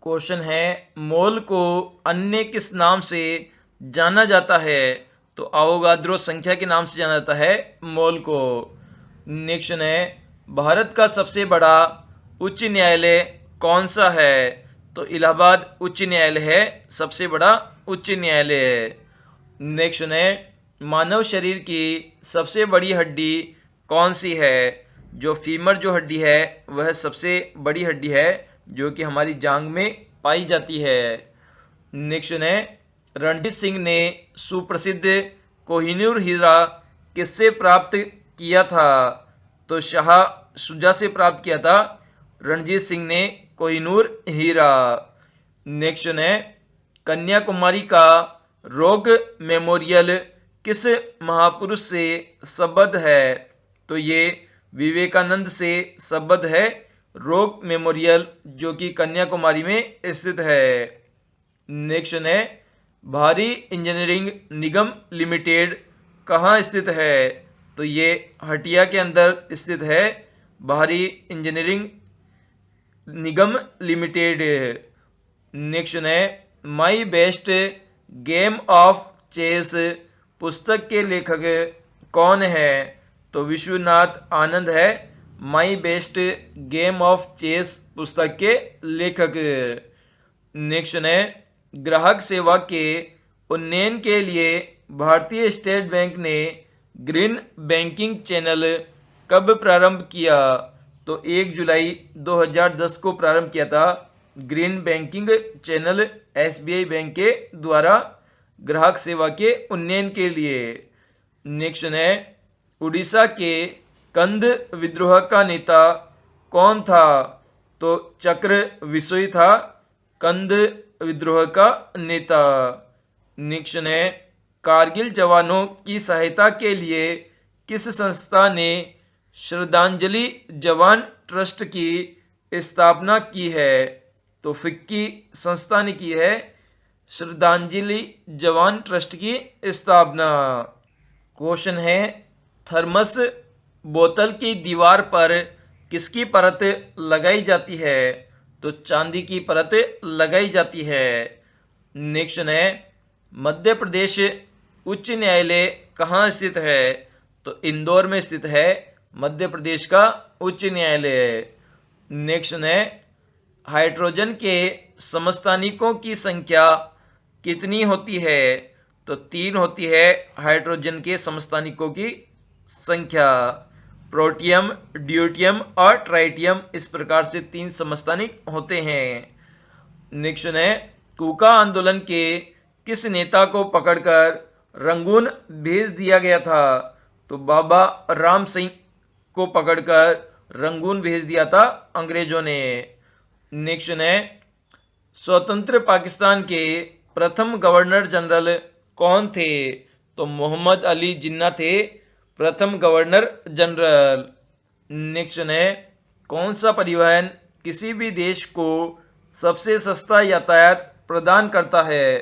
Question है, मोल को अन्य किस नाम से जाना जाता है? तो अवोगाद्रो संख्या के नाम से जाना जाता है मोल को। नेक्स्ट है, भारत का सबसे बड़ा उच्च न्यायालय कौन सा है? तो इलाहाबाद उच्च न्यायालय है सबसे बड़ा उच्च न्यायालय। नेक्स्ट है, मानव शरीर की सबसे बड़ी हड्डी कौन सी है? जो फीमर जो हड्डी है वह सबसे बड़ी हड्डी है जो कि हमारी जांग में पाई जाती है। नेक्स्ट है, रणजीत सिंह ने सुप्रसिद्ध कोहिनूर हीरा किससे प्राप्त किया था? तो शाह शुजा से प्राप्त किया था रणजीत सिंह ने कोहिनूर हीरा। नेक्स्ट है, कन्याकुमारी का रॉक मेमोरियल किस महापुरुष से संबद्ध है? तो ये विवेकानंद से संबद्ध है रॉक मेमोरियल जो कि कन्याकुमारी में स्थित है। नेक्स्ट है, भारी इंजीनियरिंग निगम लिमिटेड कहाँ स्थित है? तो ये हटिया के अंदर स्थित है भारी इंजीनियरिंग निगम लिमिटेड। नेक्स्ट है, my best game of chess पुस्तक के लेखक कौन है? तो विश्वनाथ आनंद है my best game of chess पुस्तक के लेखक। नेक्स्ट है, ग्राहक सेवा के उन्नयन के लिए भारतीय स्टेट बैंक ने ग्रीन बैंकिंग चैनल कब प्रारंभ किया? तो 1 जुलाई 2010 को प्रारंभ किया था green banking channel SBI bank के द्वारा ग्राहक सेवा के उन्नयन के लिए। नेक्स्ट है, उड़ीसा के कंद विद्रोह का नेता कौन था? तो चक्र विसोई था कंद विद्रोह का नेता। नेक्स्ट है, कारगिल जवानों की सहायता के लिए किस संस्था ने श्रद्धांजलि जवान ट्रस्ट की स्थापना की है? तो फिक्की संस्था ने की है श्रद्धांजलि जवान ट्रस्ट की स्थापना। क्वेश्चन है, थर्मस बोतल की दीवार पर किसकी परत लगाई जाती है? तो चांदी की परत लगाई जाती है। नेक्स्ट है, मध्य प्रदेश उच्च न्यायालय कहाँ स्थित है? तो इंदौर में स्थित है मध्य प्रदेश का उच्च न्यायालय। नेक्स्ट है, हाइड्रोजन के समस्थानिकों की संख्या कितनी होती है? तो 3 होती है हाइड्रोजन के समस्थानिकों की संख्या। प्रोटियम, ड्यूटियम और ट्राइटियम, इस प्रकार से 3 समस्थानिक होते हैं। नेक्स्ट है, कूका आंदोलन के किस नेता को पकड़कर रंगून भेज दिया गया था? तो बाबा राम सिंह को पकड़कर रंगून भेज दिया था अंग्रेजों ने। नेक्स्ट है, स्वतंत्र पाकिस्तान के प्रथम गवर्नर जनरल कौन थे? तो मोहम्मद अली जिन्ना थे प्रथम गवर्नर जनरल। नेक्स्ट है, कौन सा परिवहन किसी भी देश को सबसे सस्ता यातायात प्रदान करता है?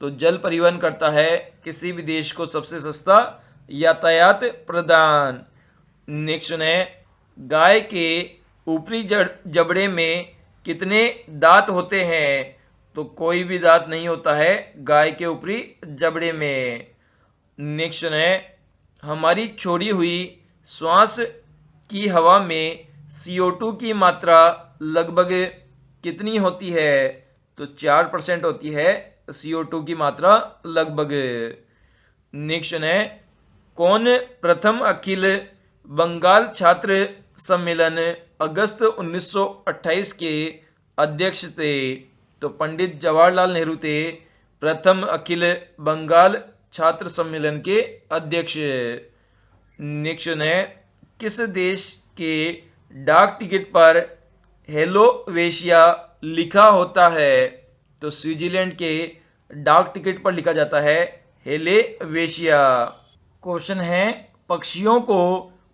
तो जल परिवहन करता है किसी भी देश को सबसे सस्ता यातायात प्रदान। नेक्स्ट है, गाय के ऊपरी जबड़े में कितने दांत होते हैं? तो कोई भी दांत नहीं होता है गाय के ऊपरी जबड़े में। नेक्स्ट है, हमारी छोड़ी हुई श्वास की हवा में CO2 की मात्रा लगभग कितनी होती है? तो 4% होती है CO2 की मात्रा लगभग। नेक्स्ट है, कौन प्रथम अखिल बंगाल छात्र सम्मेलन अगस्त 1928 के अध्यक्ष थे? तो पंडित जवाहरलाल नेहरू थे प्रथम अखिल बंगाल छात्र सम्मेलन के अध्यक्ष। नेक्स्ट है, किस देश के डाक टिकट पर हेलोवेशिया लिखा होता है? तो स्विट्जरलैंड के डाक टिकट पर लिखा जाता है हेलेवेशिया। क्वेश्चन है, पक्षियों को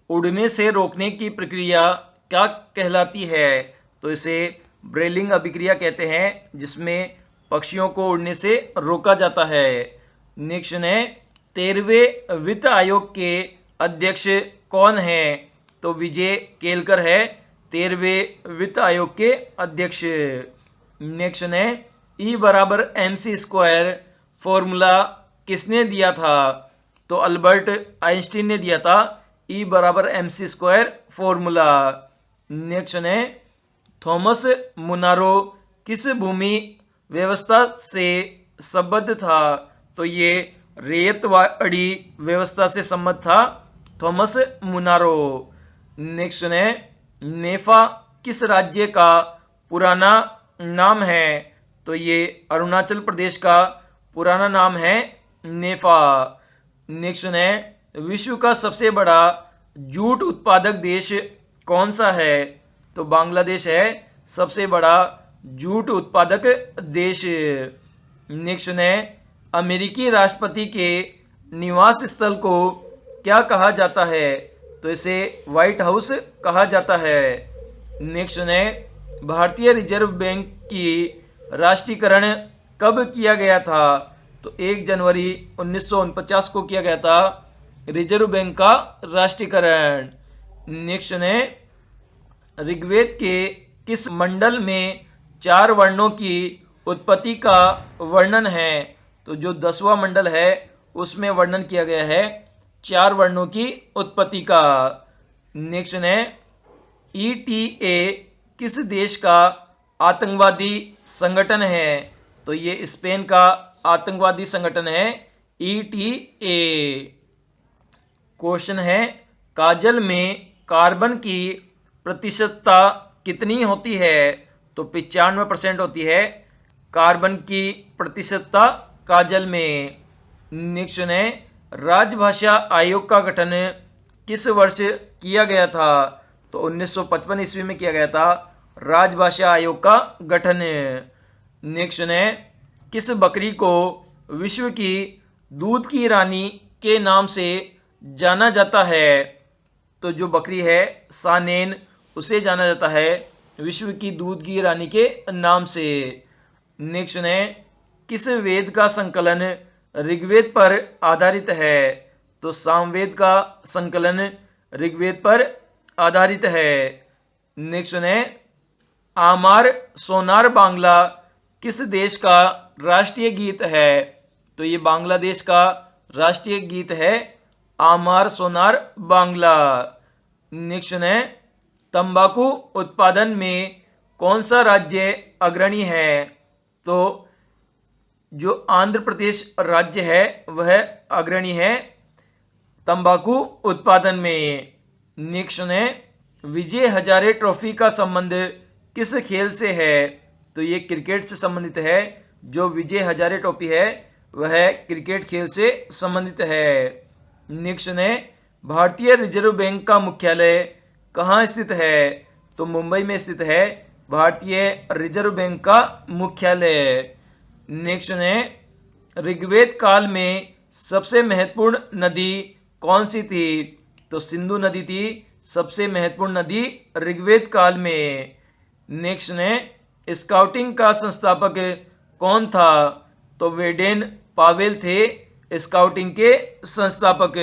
उड़ने से रोकने की प्रक्रिया क्या कहलाती है? तो इसे ब्रेलिंग अभिक्रिया कहते हैं जिसमें पक्षियों को उड़ने से रोका जाता है। नेक्स्ट है, 13वें वित्त आयोग के अध्यक्ष कौन है? तो विजय केलकर है 13वें वित्त आयोग के अध्यक्ष। नेक्स्ट है E बराबर mc² फॉर्मूला किसने दिया था? तो अल्बर्ट आइंस्टीन ने दिया था E बराबर mc² फॉर्मूला। नेक्स्ट है थॉमस मुनारो किस भूमि व्यवस्था से संबद्ध था? तो ये रेतवाड़ी व्यवस्था से संबद्ध था थॉमस मुनारो। नेक्स्ट है नेफा किस राज्य का पुराना नाम है? तो ये अरुणाचल प्रदेश का पुराना नाम है नेफा। नेक्स्ट है विश्व का सबसे बड़ा जूट उत्पादक देश कौन सा है? तो बांग्लादेश है सबसे बड़ा जूट उत्पादक देश। नेक्स्ट है अमेरिकी राष्ट्रपति के निवास स्थल को क्या कहा जाता है? तो इसे व्हाइट हाउस कहा जाता है। नेक्स्ट है भारतीय रिजर्व बैंक की राष्ट्रीयकरण कब किया गया था? तो 1 जनवरी 1949 को किया गया था रिजर्व बैंक का राष्ट्रीयकरण। नेक्स्ट है ऋग्वेद के किस मंडल में 4 वर्णों की उत्पत्ति का वर्णन है? तो जो 10वां मंडल है उसमें वर्णन किया गया है 4 वर्णों की उत्पत्ति का। नेक्स्ट है ETA किस देश का आतंकवादी संगठन है? तो ये स्पेन का आतंकवादी संगठन है ETA। क्वेश्चन है काजल में कार्बन की प्रतिशतता कितनी होती है? तो 95% होती है कार्बन की प्रतिशतता काजल में। नेक्स्ट है राजभाषा आयोग का गठन किस वर्ष किया गया था? तो 1955 ईस्वी में किया गया था राजभाषा आयोग का गठन। नेक्स्ट है किस बकरी को विश्व की दूध की रानी के नाम से जाना जाता है? तो जो बकरी है सानेन उसे जाना जाता है विश्व की दूध की रानी के नाम से। नेक्स्ट है किस वेद का संकलन ऋग्वेद पर आधारित है? तो सामवेद का संकलन ऋग्वेद पर आधारित है। नेक्स्ट है आमार सोनार बांग्ला किस देश का राष्ट्रीय गीत है? तो ये बांग्लादेश का राष्ट्रीय गीत है आमार सोनार बांग्ला। नेक्स्ट है तंबाकू उत्पादन में कौन सा राज्य अग्रणी है? तो जो आंध्र प्रदेश राज्य है वह अग्रणी है तंबाकू उत्पादन में। नेक्स्ट है विजय हजारे ट्रॉफी का संबंध किस खेल से है? तो ये क्रिकेट से संबंधित है। जो विजय हजारे ट्रॉफी है वह क्रिकेट खेल से संबंधित है। नेक्स्ट है भारतीय रिजर्व बैंक का मुख्यालय कहाँ स्थित है? तो मुंबई में स्थित है भारतीय रिजर्व बैंक का मुख्यालय। नेक्स्ट है ऋग्वेद काल में सबसे महत्वपूर्ण नदी कौन सी थी? तो सिंधु नदी थी सबसे महत्वपूर्ण नदी ऋग्वेद काल में। नेक्स्ट है स्काउटिंग का संस्थापक कौन था? तो वेडेन पावेल थे स्काउटिंग के संस्थापक।